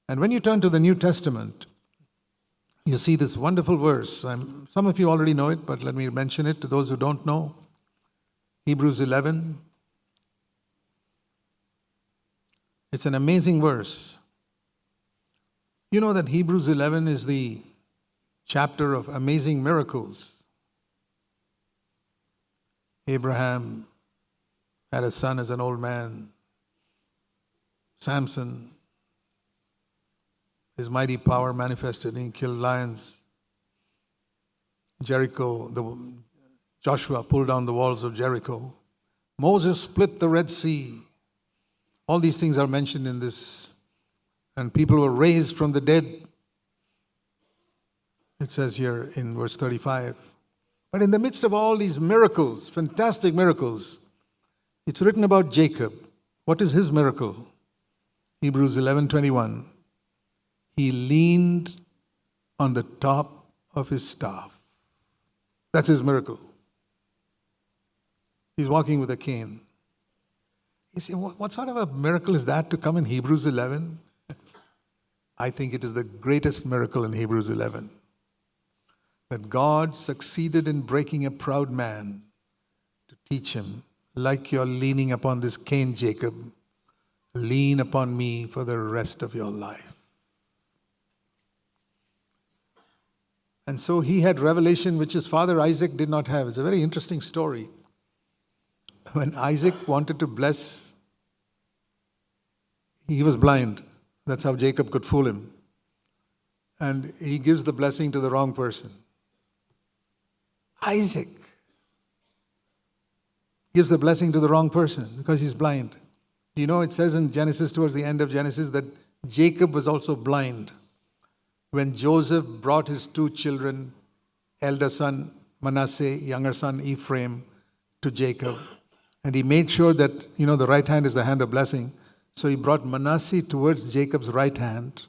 And when you turn to the New Testament, you see this wonderful verse. Some of you already know it, but let me mention it to those who don't know. Hebrews 11. It's an amazing verse. You know that Hebrews 11 is the chapter of amazing miracles. Abraham had a son as an old man. Samson, his mighty power manifested. He killed lions. Joshua pulled down the walls of Jericho. Moses split the Red Sea. All these things are mentioned in this. And people were raised from the dead. It says here in verse 35. But in the midst of all these miracles, fantastic miracles, it's written about Jacob. What is his miracle? Hebrews 11:21. He leaned on the top of his staff. That's his miracle. He's walking with a cane. You say, what sort of a miracle is that to come in Hebrews 11? I think it is the greatest miracle in Hebrews 11. That God succeeded in breaking a proud man to teach him, like you're leaning upon this cane, Jacob, lean upon me for the rest of your life. And so he had revelation which his father Isaac did not have. It's a very interesting story. When Isaac wanted to bless, he was blind. That's how Jacob could fool him. And he gives the blessing to the wrong person. Isaac gives the blessing to the wrong person because he's blind. You know, it says in Genesis, towards the end of Genesis, that Jacob was also blind. When Joseph brought his two children, elder son Manasseh, younger son Ephraim, to Jacob, and he made sure that, the right hand is the hand of blessing. So he brought Manasseh towards Jacob's right hand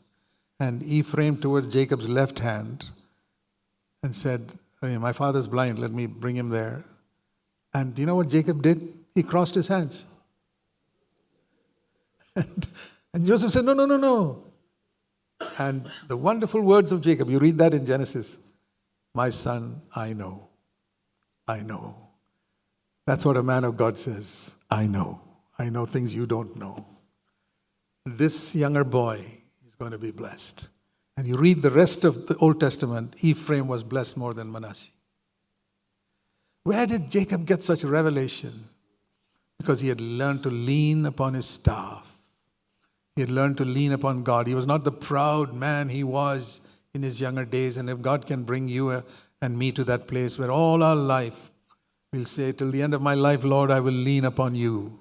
and Ephraim towards Jacob's left hand and said, my father's blind, let me bring him there. And do you know what Jacob did? He crossed his hands. And Joseph said, no. And the wonderful words of Jacob, you read that in Genesis. My son, I know. That's what a man of God says. I know things you don't know. This younger boy is going to be blessed. And you read the rest of the Old Testament, Ephraim was blessed more than Manasseh. Where did Jacob get such revelation? Because he had learned to lean upon his staff. He had learned to lean upon God. He was not the proud man he was in his younger days. And if God can bring you and me to that place where all our life we'll say, till the end of my life, Lord, I will lean upon you.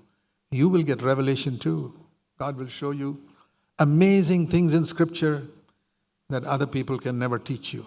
You will get revelation too. God will show you amazing things in Scripture that other people can never teach you.